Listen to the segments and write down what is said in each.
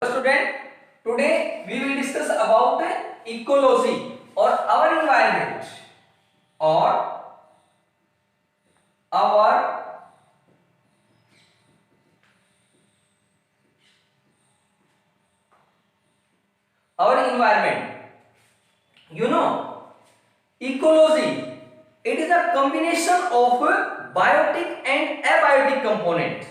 Student, today we will discuss about ecology or our environment or our environment. You know, ecology, it is a combination of biotic and abiotic component.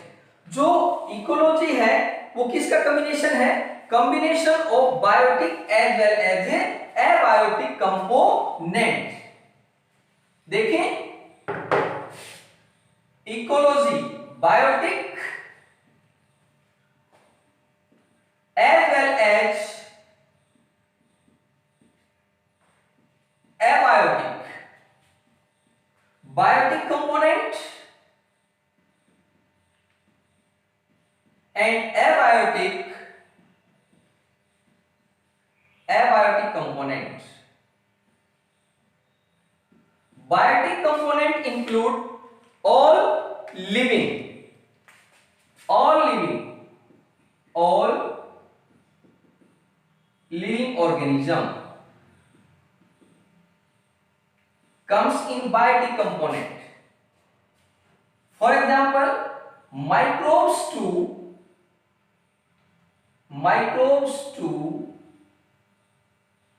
जो ecology है वो किसका combination है? Combination of biotic as well as abiotic component. देखें, ecology biotic as well as abiotic. Biotic component and abiotic component. Biotic component include all living organism comes in biotic component. For example, microbes to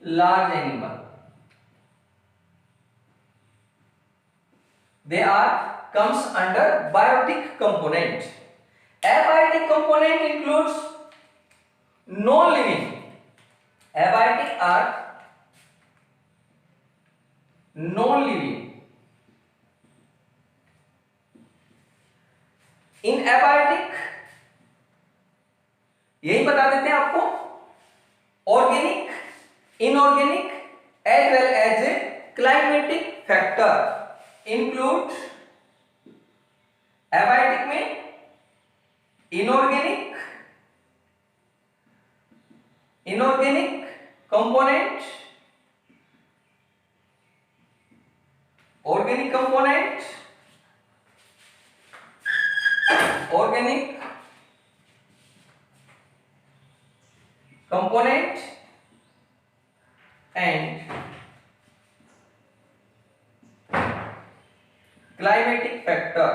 large animal, they are comes under biotic component. Abiotic component includes non-living. Abiotic are non-living. इन abiotic यही बता देते हैं आपको, organic, inorganic as well as climatic factor include. Abiotic में inorganic component, organic component and climatic factor.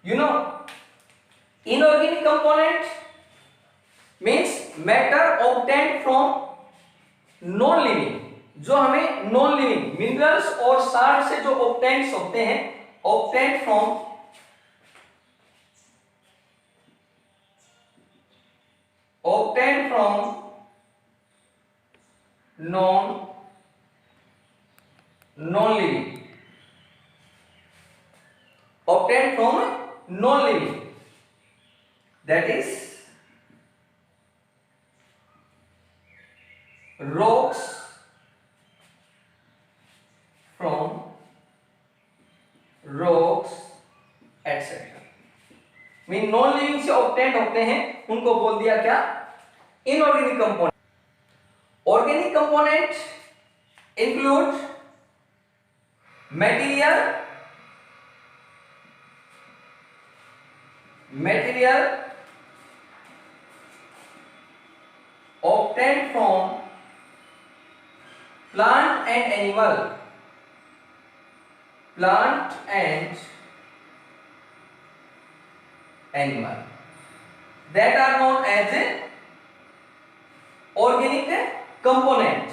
You know, inorganic component means matter obtained from non living. जो हमें non living minerals और साल्ट से जो ऑब्टेन्स होते हैं, obtained from non living, obtained from non-living, that is rocks, etc. Mean non living से obtained होते हैं, उनको बोल दिया क्या? Inorganic component. Organic component include material obtained from plant and animal that are known as organic component.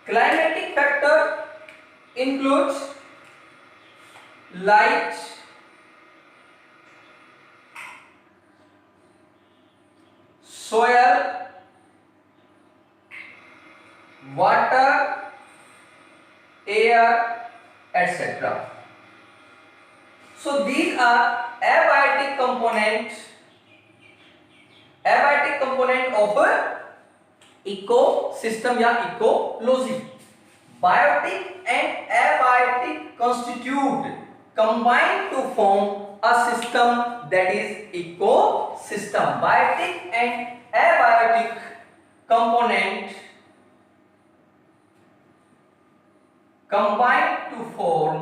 Climatic factor includes light, soil, water, air, etc. So these are abiotic component of ecosystem या ecology. Biotic and abiotic constitute combine to form a system that is ecosystem. Biotic and abiotic component combine to form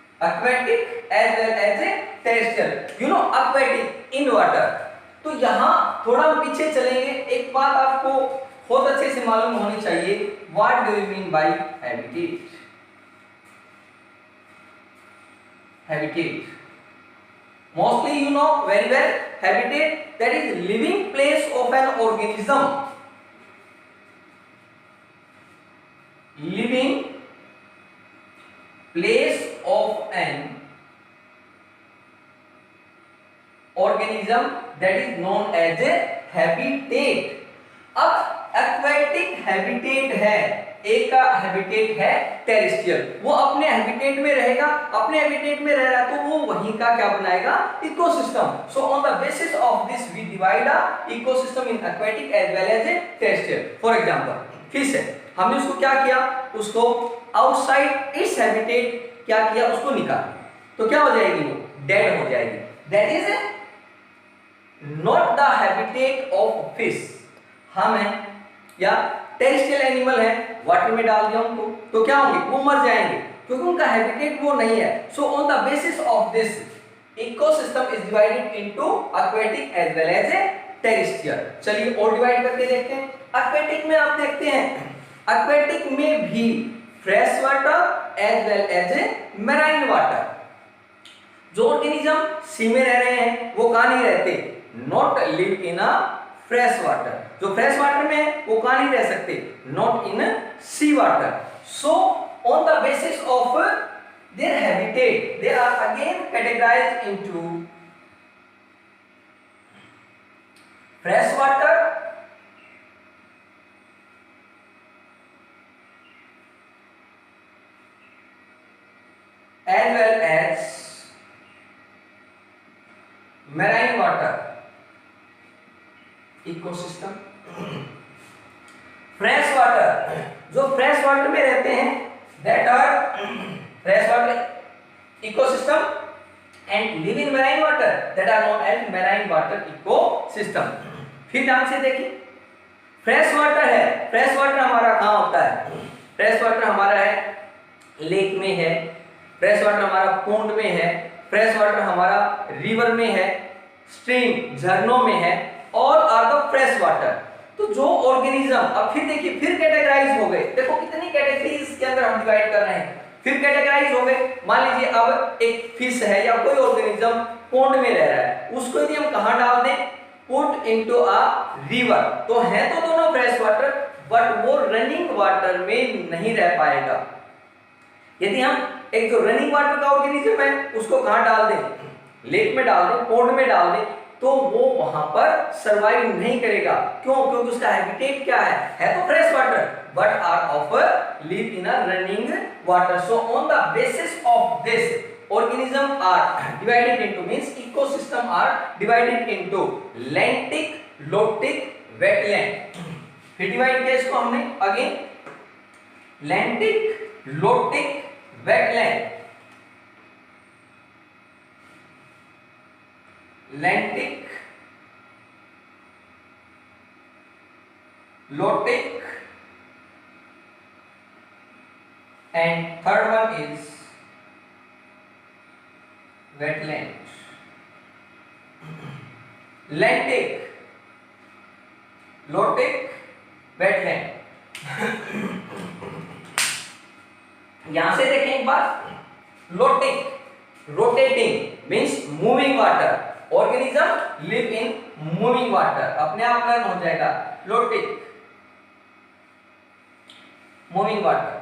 aquatic as well as a terrestrial. You know aquatic in water. तो यहाँ थोड़ा हम पीछे चलेंगे, एक बात आपको बहुत अच्छे से मालूम होनी चाहिए, what do you mean by habitat? Habitat mostly you know very well, habitat that is living place of an organism, living place of an organism that is known as a habitat. अब aquatic habitat है, एक का habitat है terrestrial, वो अपने habitat में रहेगा, अपने हैबिटेट में रह रहा है तो वो वहीं का क्या बनाएगा, ecosystem. So on the basis of this we divide a ecosystem in aquatic as well as a terrestrial. For example fish है, हमने उसको क्या किया, उसको आउटसाइड इट्स हैबिटेट क्या किया, उसको निकाला, तो क्या हो जाएगी, वो डेड हो जाएगी. That is not the habitat of fish. हम है या टेरेस्ट्रियल एनिमल है, वाटर में डाल दिया उनको तो क्या होंगे, वो मर जाएंगे क्योंकि उनका हैबिटेट वो नहीं है. So on the basis of this ecosystem is divided into aquatic as well as a terrestrial. चलिए और डिवाइड करके देखते हैं. एक्वेटिक में आप देखते हैं, एक्वेटिक में भी fresh water as well as a marine water. जो ऑर्गेनिज्म सी में रह रहे हैं वो कहां नहीं रहते, not live in a fresh water. जो फ्रेश वाटर में है वो कहां नहीं रह सकते, not in sea water. So on the basis of their habitat they are again categorised into fresh water as well as marine water ecosystem. Fresh water, जो fresh water में रहते हैं that are fresh water ecosystem and live in marine water that are known as marine water ecosystem. फिर ध्यान से देखिए, fresh water है, fresh water हमारा कहाँ होता है, फ्रेश वाटर हमारा है लेक में है, फ्रेश वाटर हमारा पोंड में है, फ्रेश वाटर हमारा रिवर में है, स्ट्रीम झरनों में है, और आर द फ्रेश वाटर. तो जो ऑर्गेनिज्म, अब फिर देखिए फिर कैटेगराइज हो गए, देखो कितनी कैटेगरीज के अंदर हम डिवाइड कर रहे हैं, फिर कैटेगराइज हो गए. मान लीजिए अब एक फिश है या कोई ऑर्गेनिज्म पोंड में रह रहा है, उसको यदि हम कहां डाल दें, पुट इनटू अ रिवर, तो है तो दोनों फ्रेश वाटर बट वो रनिंग वाटर में नहीं रह पाएगा. यदि हम एक जो रनिंग वाटर का ऑर्गेनिज्म है उसको कहां डाल दें, लेक में डाल दें, पोंड में डाल दें, तो वो वहां पर सरवाइव नहीं करेगा. क्यों, क्योंकि उसका हैबिटेट क्या है तो fresh water but are of live in a running water. So on the basis of this organism are divided into, means ecosystem are divided into lentic, lotic, wetland. फिर डिवाइड किया इसको हमने again, lentic, lotic, wetland. lentic, lotic, and third one is wetland. lentic, lotic, wetland. यहां से देखें एक बार, lotic, rotating means moving water, organism live in moving water, अपने आप लर्न हो जाएगा. Lotic moving water,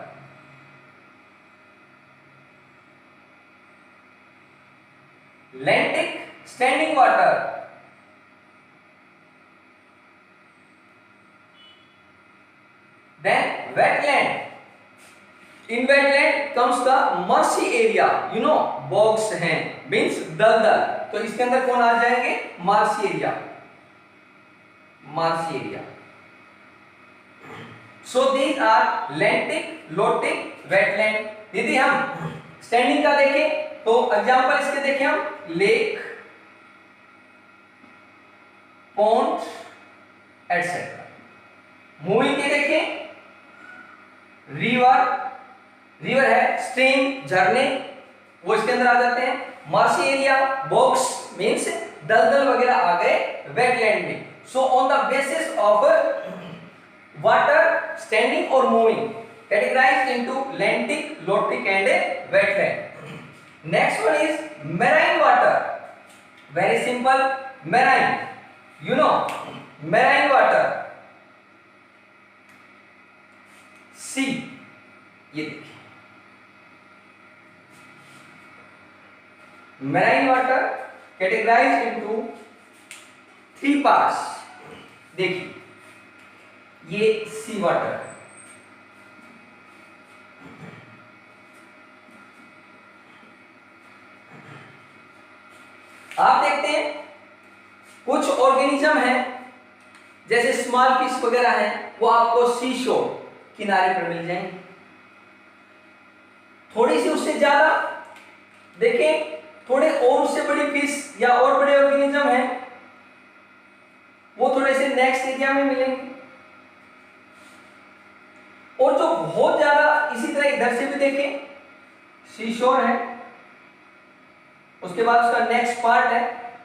lentic standing water, then wetland. In wetland comes the marshy area, you know bogs हैं means दलदल, तो इसके अंदर कौन आ जाएंगे, marshy area, marshy area. So these are lentic, lotic, wetland. यदि हम स्टैंडिंग का देखें तो एग्जांपल इसके देखें हम, लेक, पॉन्ड एटसेट्रा. मूविंग के देखें, रिवर, रिवर है स्ट्रीम, झरने, वो इसके अंदर आ जाते हैं। मार्शी एरिया, बॉक्स मींस दलदल वगैरह आ गए वेटलैंड में। सो on the basis of water standing और moving categorized into lentic, lotic and wetland. Next one is marine water. Very simple, marine. You know, marine water. Sea. ये देखिए, marine water categorized into 3 parts. देखिए, ये सी water, आप देखते हैं कुछ organism हैं जैसे स्मॉल फिश वगैरह हैं, वो आपको सी शोर किनारे पर मिल जाएंगे। थोड़ी सी उससे ज्यादा देखें, थोड़े और उससे बड़ी फिश या और बड़े ऑर्गेनिज्म हैं, वो थोड़े से नेक्स्ट एरिया में मिलेंगे। और जो बहुत ज्यादा इसी तरह इधर से भी देखें, सी शोर है, उसके बाद उसका नेक्स्ट पार्ट है,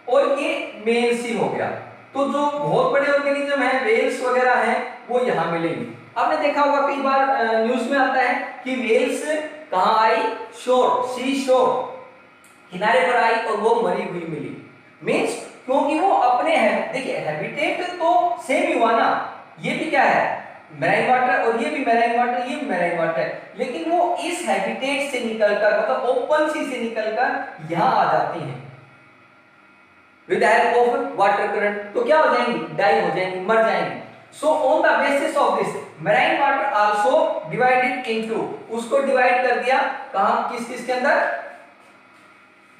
और ये मेन सी हो गया। तो जो बहुत बड़े ऑर्गेनिज्म हैं, वेल्स वगैरह हैं, वो यहां मिलेंगे। आपने देखा होगा कई बार न्यूज में आता है कि वेल्स कहां आई, शोर, सी शोर किनारे पर आई और वो मरी हुई मिली। मींस क्योंकि वो अपने हैं, देखिए हैबिटेट तो सेम ही हुआ ना, ये भी क्या है मैराइन वाटर और ये भी मैराइन वाटर, ये भी मैराइन वाटर है, लेकिन वो इस हैबिटेट से निकलकर मतलब ओपन सी से निकलकर यहां आ जाती हैं with help of water current. तो क्या हो जाएंगी, डाई हो जाएंगी, मर जाएंगी। सो on the basis of this marine water also divided into, उसको डिवाइड कर दिया कहां, किस किस के अंदर,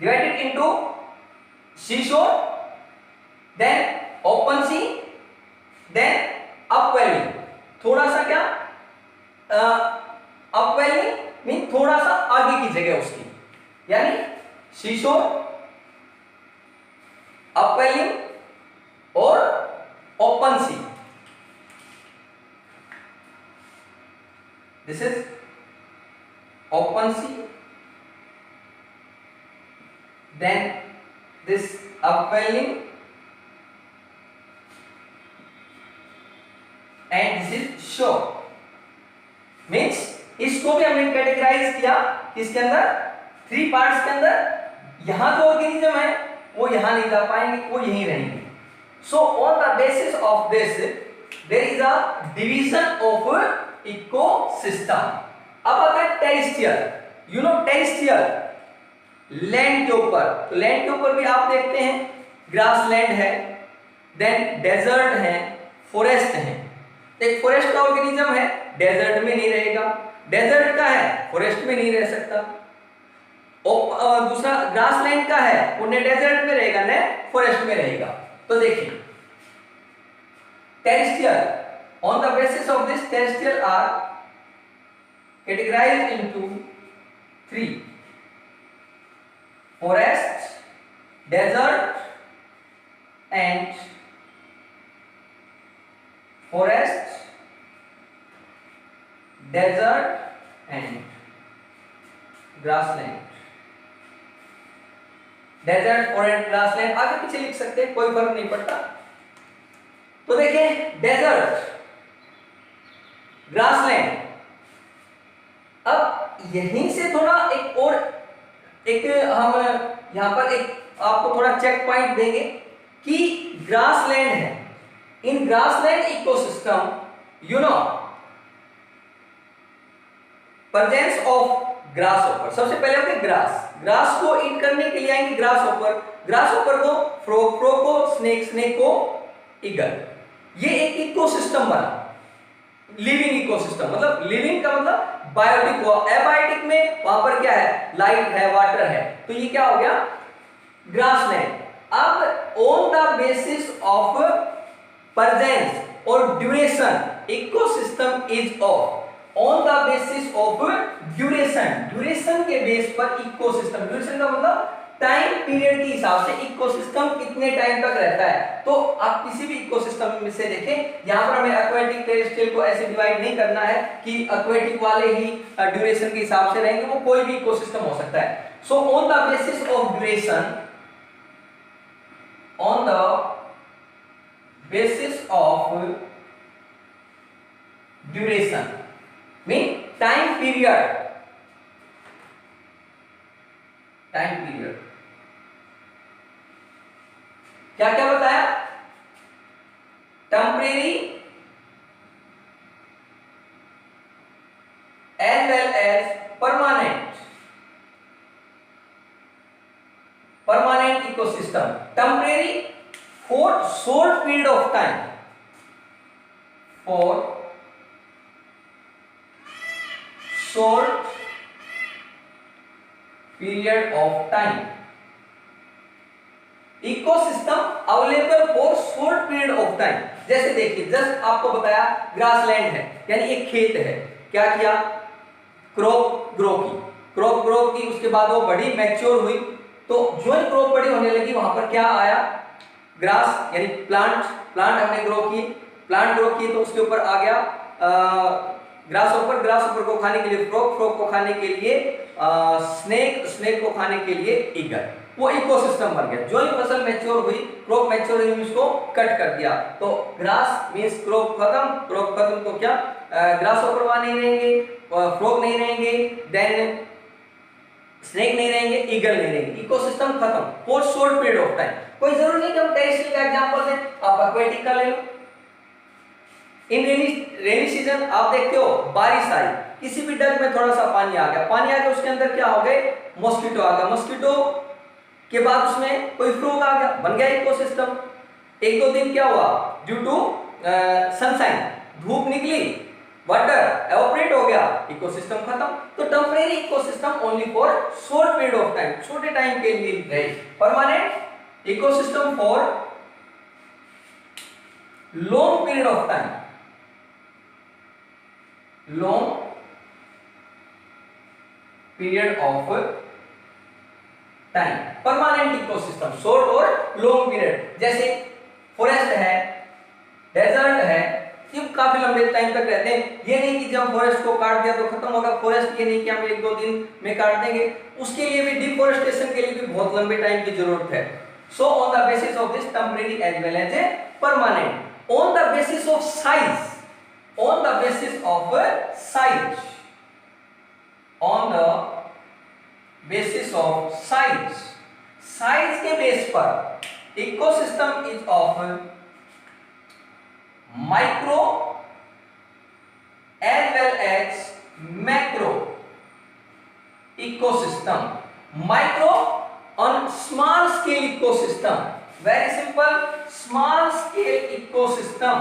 डिवाइडेड इनटू सी शोर, then open sea, then upwelling. थोड़ा सा क्या अपवेलिंग मीन थोड़ा सा आगे की जगह उसकी, यानी सी शोर, अपवेलिंग और open sea. This is open sea, then this upwelling and this is shore. Means इसको भी हमने कैटेगराइज किया किसके अंदर, 3 पार्ट्स के अंदर। यहां जो ऑर्गेनिज्म है वो यहां नहीं जा पाएंगे, वो यहीं रहेंगे। So on the basis of this there is a division of ecosystem. अब आता है terrestrial, you know terrestrial land के ऊपर। तो लैंड के ऊपर भी आप देखते हैं ग्रास लैंड है, देन डेजर्ट है, फॉरेस्ट है। एक फॉरेस्ट का ऑर्गेनिज्म है, डेजर्ट में नहीं रहेगा, डेजर्ट का है फॉरेस्ट में नहीं रह सकता। दूसरा ग्रासलैंड का है, वो न डेजर्ट में रहेगा न फॉरेस्ट में रहेगा। तो देखिए terrestrial, on the basis of this terrestrial are categorised into 3: forest, desert and forest, desert and grassland. Desert, forest, grassland आगे पीछे लिख सकते हैं, कोई फर्क नहीं पड़ता। तो देखिए डेजर्ट, ग्रासलैंड। अब यहीं से थोड़ा एक और एक हम यहां पर एक आपको थोड़ा चेक पॉइंट देंगे कि ग्रासलैंड है। In grassland ecosystem you know presence of grass hopper. सबसे पहले होते ग्रास, ग्रास को ईट करने के लिए आएंगे ग्रास होपर, ग्रास होपर को फ्रॉग, फ्रॉग को स्नेक, स्नेक को ईगल। ये एक इकोसिस्टम बना, लिविंग इकोसिस्टम। मतलब लिविंग का मतलब बायोटिक हुआ, एबायोटिक में वहां पर क्या है, लाइट है, वाटर है। तो ये क्या हो गया, ग्रासलैंड। अब on the basis of presence और duration ecosystem is of, on the basis of duration, duration के बेस पर इकोसिस्टम, ड्यूरेशन का मतलब टाइम पीरियड के हिसाब से इकोसिस्टम कितने टाइम तक रहता है। तो आप किसी भी इकोसिस्टम में से देखें, यहां पर हमें एक्वेटिक, टेरेस्ट्रियल को ऐसे डिवाइड नहीं करना है कि एक्वेटिक वाले ही ड्यूरेशन के हिसाब से रहेंगे, वो कोई भी इकोसिस्टम हो सकता है। So on the basis of duration, on the basis of duration mean time period, क्या क्या बताया? Temporary as well as permanent ecosystem. Temporary for short period of time, for short period of time, ecosystem available for short period of time. जैसे देखिए, just आपको बताया grassland है, यानी एक खेत है, क्या किया? क्रॉप ग्रो की, उसके बाद वो बड़ी मैच्योर हुई, तो जो ही क्रॉप बड़ी होने लगी वहां पर क्या आया? ग्रास, यानी प्लांट हमने ग्रो की तो उसके ऊपर आ गया ग्रास को खाने के लिए फ्रॉग को खाने के लिए स्नेक को खाने के लिए ईगल। वो इकोसिस्टम बन गया। जो ही फसल मैच्योर हुई, क्रॉप मैच्योर हुई, उसको कट कर दिया, तो ग्रास मींस क्रॉप खत्म तो क्या? ग्रास वहां नहीं रहेंगे, फ्रॉग नहीं रहेंगे, देन स्नेक नहीं रहेंगे, ईगल नहीं रहेंगे, इकोसिस्टम खत्म for short period of time. कोई जरूरी नहीं कि हम टेरेस्ट्रियल का एग्जांपल दें, आप एक्वेटिक का ले लो। इन रेनी सीजन आप देखते हो, बारिश आई, किसी भी डग में थोड़ा सा पानी आ गया, उसके अंदर क्या हो गए? मॉस्किटो आ गया, मॉस्किटो के बाद उसमें कोई फ्रॉग आ गया, बन गया इकोसिस्टम। एक दो दिन क्या हुआ? ड्यू टू सनशाइन, धूप निकली, वाटर एवापोरेट हो गया, इकोसिस्टम खत्म। तो temporary ecosystem only for short period of time, छोटे टाइम के लिए रहे। Permanent ecosystem for long period of time, long period of time. Permanent ecosystem, short और लॉन्ग पीरियड, जैसे फॉरेस्ट है, डेजर्ट है, ये काफी लंबे टाइम तक रहते हैं। ये नहीं कि जब फॉरेस्ट को काट दिया तो खत्म होगा फॉरेस्ट, ये नहीं कि हम एक दो दिन में काट देंगे, उसके लिए भी डिफॉरेस्टेशन के लिए भी बहुत लंबे टाइम की जरूरत है। So on the basis of this temporary as well as a permanent, on the basis of size, on the basis of size के बेस पर ecosystem is of micro as well as macro ecosystem. Micro on small scale ecosystem, very simple, small scale ecosystem,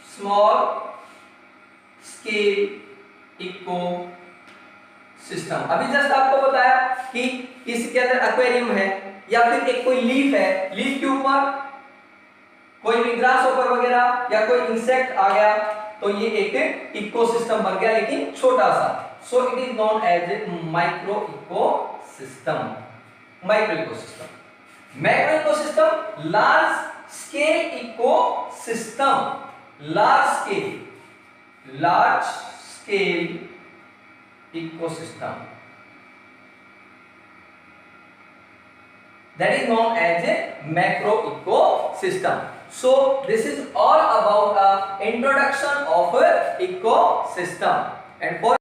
small scale ecosystem। अभी just आपको बताया कि इसके अंदर aquarium है या फिर एक कोई लीफ है, लीफ के ऊपर कोई भी ग्रास ऊपर वगैरह या कोई इंसेक्ट आ गया, तो ये एक इकोसिस्टम बन गया, लेकिन छोटा सा। So it is known as a micro ecosystem. Micro ecosystem, macro ecosystem, large scale ecosystem, large scale ecosystem, that is known as a macro ecosystem. So this is all about a introduction of a ecosystem, and for